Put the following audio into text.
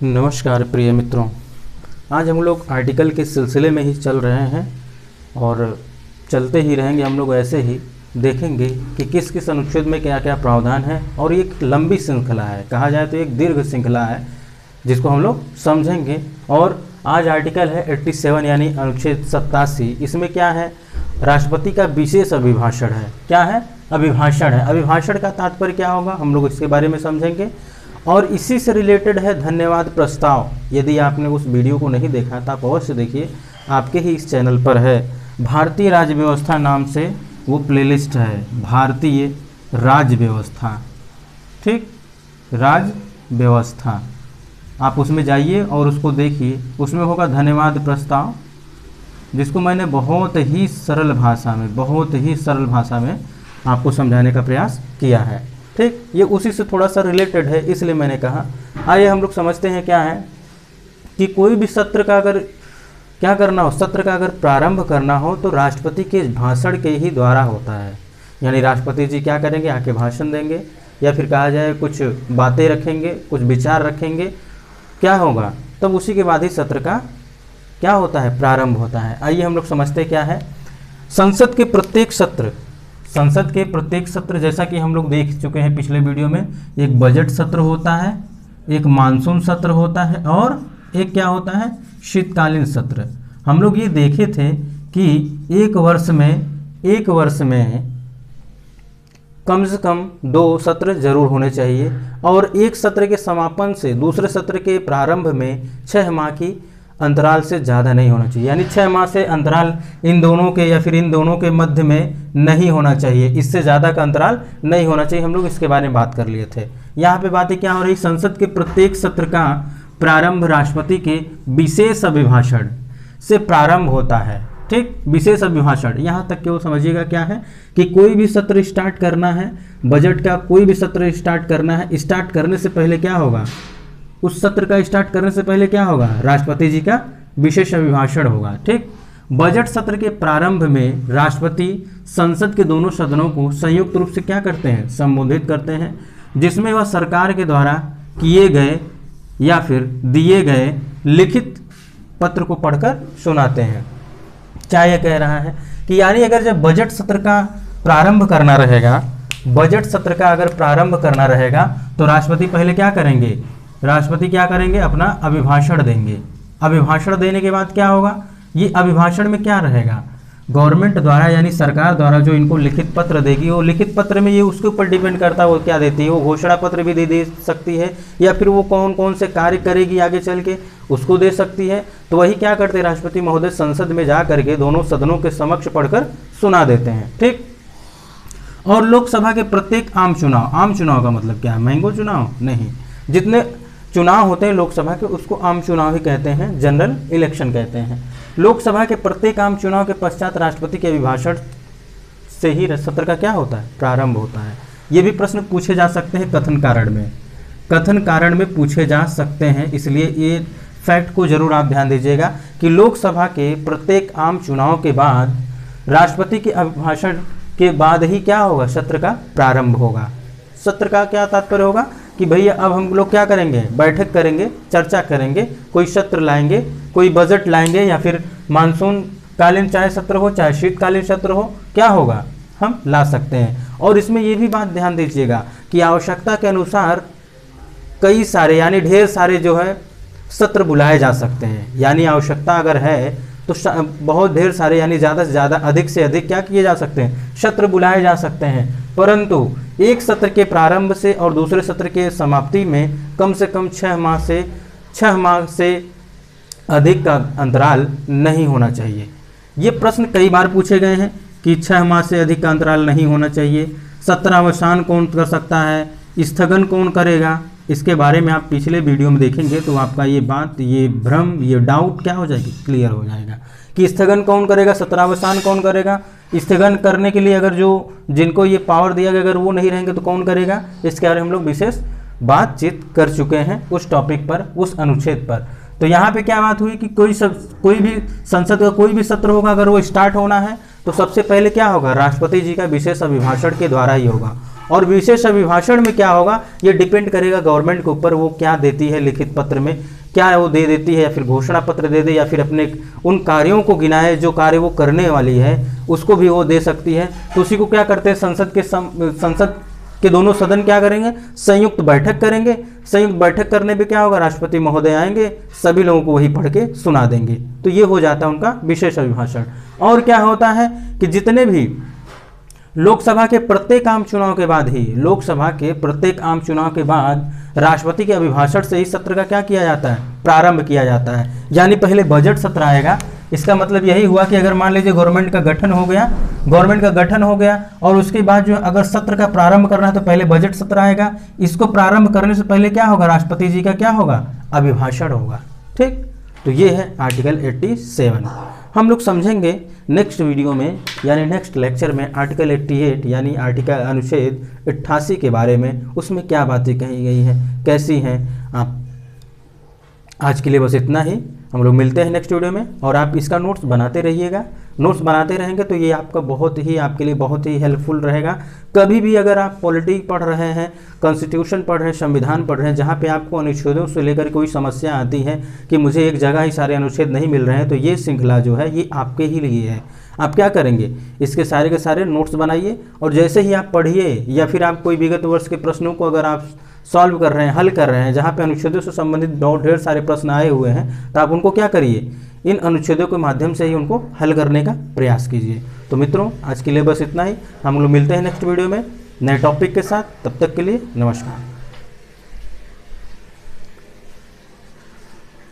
नमस्कार प्रिय मित्रों, आज हम लोग आर्टिकल के सिलसिले में ही चल रहे हैं और चलते ही रहेंगे। हम लोग ऐसे ही देखेंगे कि किस किस अनुच्छेद में क्या क्या प्रावधान है, और ये एक लंबी श्रृंखला है, कहा जाए तो एक दीर्घ श्रृंखला है जिसको हम लोग समझेंगे। और आज आर्टिकल है 87 यानी अनुच्छेद 87। इसमें क्या है? राष्ट्रपति का विशेष अभिभाषण है। क्या है? अभिभाषण है। अभिभाषण का तात्पर्य क्या होगा, हम लोग इसके बारे में समझेंगे। और इसी से रिलेटेड है धन्यवाद प्रस्ताव। यदि आपने उस वीडियो को नहीं देखा तो आप अवश्य देखिए, आपके ही इस चैनल पर है। भारतीय राज्य व्यवस्था नाम से वो प्लेलिस्ट है, भारतीय राज्य व्यवस्था। ठीक, राज्य व्यवस्था, आप उसमें जाइए और उसको देखिए। उसमें होगा धन्यवाद प्रस्ताव, जिसको मैंने बहुत ही सरल भाषा में आपको समझाने का प्रयास किया है। ठीक, ये उसी से थोड़ा सा रिलेटेड है, इसलिए मैंने कहा। आइए हम लोग समझते हैं क्या है कि कोई भी सत्र का अगर क्या करना हो, सत्र का अगर प्रारंभ करना हो तो राष्ट्रपति के भाषण के ही द्वारा होता है। यानी राष्ट्रपति जी क्या करेंगे, आके भाषण देंगे, या फिर कहा जाए कुछ बातें रखेंगे, कुछ विचार रखेंगे, क्या होगा, तब उसी के बाद ही सत्र का क्या होता है, प्रारंभ होता है। आइए हम लोग समझते क्या है। संसद के प्रत्येक सत्र जैसा कि हम लोग देख चुके हैं पिछले वीडियो में, एक बजट सत्र होता है, एक मानसून सत्र होता है, और एक क्या होता है, शीतकालीन सत्र। हम लोग ये देखे थे कि एक वर्ष में कम से कम 2 सत्र जरूर होने चाहिए, और एक सत्र के समापन से दूसरे सत्र के प्रारंभ में 6 माह की अंतराल से ज़्यादा नहीं होना चाहिए। यानी 6 माह से अंतराल इन दोनों के या फिर इन दोनों के मध्य में नहीं होना चाहिए, इससे ज़्यादा का अंतराल नहीं होना चाहिए। हम लोग इसके बारे में बात कर लिए थे। यहाँ पे बातें क्या हो रही, संसद के प्रत्येक सत्र का प्रारंभ राष्ट्रपति के विशेष अभिभाषण से प्रारंभ होता है। ठीक, विशेष अभिभाषण, यहाँ तक केवल समझिएगा क्या है कि कोई भी सत्र स्टार्ट करना है, बजट का कोई भी सत्र स्टार्ट करना है, स्टार्ट करने से पहले क्या होगा, उस सत्र का स्टार्ट करने से पहले क्या होगा, राष्ट्रपति जी का विशेष अभिभाषण होगा। ठीक, बजट सत्र के प्रारंभ में राष्ट्रपति संसद के दोनों सदनों को संयुक्त रूप से क्या करते हैं, संबोधित करते हैं, जिसमें वह सरकार के द्वारा किए गए या फिर दिए गए लिखित पत्र को पढ़कर सुनाते हैं। क्या यह कह रहा है कि यानी अगर जब बजट सत्र का प्रारंभ करना रहेगा, तो राष्ट्रपति पहले क्या करेंगे, अपना अभिभाषण देंगे। अभिभाषण देने के बाद क्या होगा, ये अभिभाषण में क्या रहेगा, गवर्नमेंट द्वारा यानी सरकार द्वारा जो इनको लिखित पत्र देगी, वो लिखित पत्र में ये उसके ऊपर डिपेंड करता है वो क्या देती है। वो घोषणा पत्र भी दे सकती है, या फिर वो कौन कौन से कार्य करेगी आगे चल के उसको दे सकती है। तो वही क्या करते हैं, राष्ट्रपति महोदय संसद में जा करके दोनों सदनों के समक्ष पढ़कर सुना देते हैं। ठीक, और लोकसभा के प्रत्येक आम चुनाव का मतलब क्या है, मैंगो चुनाव नहीं, जितने चुनाव होते हैं लोकसभा के उसको आम चुनाव ही कहते हैं, जनरल इलेक्शन कहते हैं। लोकसभा के प्रत्येक आम चुनाव के पश्चात राष्ट्रपति के अभिभाषण से ही सत्र का क्या होता है, प्रारंभ होता है। ये भी प्रश्न पूछे जा सकते हैं कथन कारण में पूछे जा सकते हैं, इसलिए ये फैक्ट को जरूर आप ध्यान दीजिएगा कि लोकसभा के प्रत्येक आम चुनाव के बाद राष्ट्रपति के अभिभाषण के बाद ही क्या होगा, सत्र का प्रारंभ होगा। सत्र का क्या तात्पर्य होगा कि भैया अब हम लोग क्या करेंगे, बैठक करेंगे, चर्चा करेंगे, कोई सत्र लाएंगे, कोई बजट लाएंगे, या फिर मानसून कालीन चाहे सत्र हो चाहे शीतकालीन सत्र हो, क्या होगा, हम ला सकते हैं। और इसमें ये भी बात ध्यान दीजिएगा कि आवश्यकता के अनुसार कई सारे यानी ढेर सारे जो है सत्र बुलाए जा सकते हैं। यानी आवश्यकता अगर है तो बहुत ढेर सारे यानी ज़्यादा से ज़्यादा, अधिक से अधिक क्या किए जा सकते हैं, सत्र बुलाए जा सकते हैं। परंतु एक सत्र के प्रारंभ से और दूसरे सत्र के समाप्ति में कम से कम 6 माह से अधिक का अंतराल नहीं होना चाहिए। ये प्रश्न कई बार पूछे गए हैं कि 6 माह से अधिक का अंतराल नहीं होना चाहिए। सत्रावसान कौन कर सकता है, स्थगन कौन करेगा, इसके बारे में आप पिछले वीडियो में देखेंगे तो आपका ये बात, ये भ्रम, ये डाउट क्या हो जाएगी, क्लियर हो जाएगा कि स्थगन कौन करेगा, सत्रावसान कौन करेगा। स्थगन करने के लिए अगर जिनको ये पावर दिया गया अगर वो नहीं रहेंगे तो कौन करेगा, इसके बारे में हम लोग विशेष बातचीत कर चुके हैं उस टॉपिक पर, उस अनुच्छेद पर। तो यहाँ पे क्या बात हुई कि कोई भी संसद का कोई भी सत्र होगा, अगर वो स्टार्ट होना है तो सबसे पहले क्या होगा, राष्ट्रपति जी का विशेष अभिभाषण के द्वारा ही होगा। और विशेष अभिभाषण में क्या होगा, ये डिपेंड करेगा गवर्नमेंट के ऊपर, वो क्या देती है लिखित पत्र में, क्या वो दे देती है या फिर घोषणा पत्र दे दे या फिर अपने उन कार्यों को गिनाए जो कार्य वो करने वाली है उसको भी वो दे सकती है। तो उसी को क्या करते हैं, संसद के दोनों सदन क्या करेंगे, संयुक्त बैठक करेंगे। संयुक्त बैठक करने पे क्या होगा, राष्ट्रपति महोदय आएंगे, सभी लोगों को वही पढ़ के सुना देंगे। तो ये हो जाता है उनका विशेष अभिभाषण। और क्या होता है कि जितने भी लोकसभा के प्रत्येक आम चुनाव के बाद ही, लोकसभा के प्रत्येक आम चुनाव के बाद राष्ट्रपति के अभिभाषण से इस सत्र का क्या किया जाता है, प्रारंभ किया जाता है। यानी पहले बजट सत्र आएगा। इसका मतलब यही हुआ कि अगर मान लीजिए गवर्नमेंट का गठन हो गया और उसके बाद जो अगर सत्र का प्रारंभ करना है तो पहले बजट सत्र आएगा। इसको प्रारंभ करने से पहले क्या होगा, राष्ट्रपति जी का क्या होगा, अभिभाषण होगा। ठीक, तो ये है आर्टिकल 87। हम लोग समझेंगे नेक्स्ट वीडियो में यानी नेक्स्ट लेक्चर में आर्टिकल 88 यानी आर्टिकल अनुच्छेद 88 के बारे में, उसमें क्या बातें कही गई हैं, कैसी हैं। आप आज के लिए बस इतना ही, हम लोग मिलते हैं नेक्स्ट वीडियो में। और आप इसका नोट्स बनाते रहिएगा, नोट्स बनाते रहेंगे तो ये आपका आपके लिए बहुत ही हेल्पफुल रहेगा। कभी भी अगर आप पॉलिटिक्स पढ़ रहे हैं, कॉन्स्टिट्यूशन पढ़ रहे हैं, संविधान पढ़ रहे हैं, जहाँ पे आपको अनुच्छेदों से लेकर कोई समस्या आती है कि मुझे एक जगह ही सारे अनुच्छेद नहीं मिल रहे हैं, तो ये श्रृंखला जो है ये आपके ही लिए है। आप क्या करेंगे, इसके सारे के सारे नोट्स बनाइए और जैसे ही आप पढ़िए या फिर आप कोई विगत वर्ष के प्रश्नों को अगर आप सॉल्व कर रहे हैं, हल कर रहे हैं, जहाँ पे अनुच्छेदों से संबंधित ढेर सारे प्रश्न आए हुए हैं, तो आप उनको क्या करिए, इन अनुच्छेदों के माध्यम से ही उनको हल करने का प्रयास कीजिए। तो मित्रों आज के लिए बस इतना ही, हम लोग मिलते हैं नेक्स्ट वीडियो में नए टॉपिक के साथ। तब तक के लिए नमस्कार।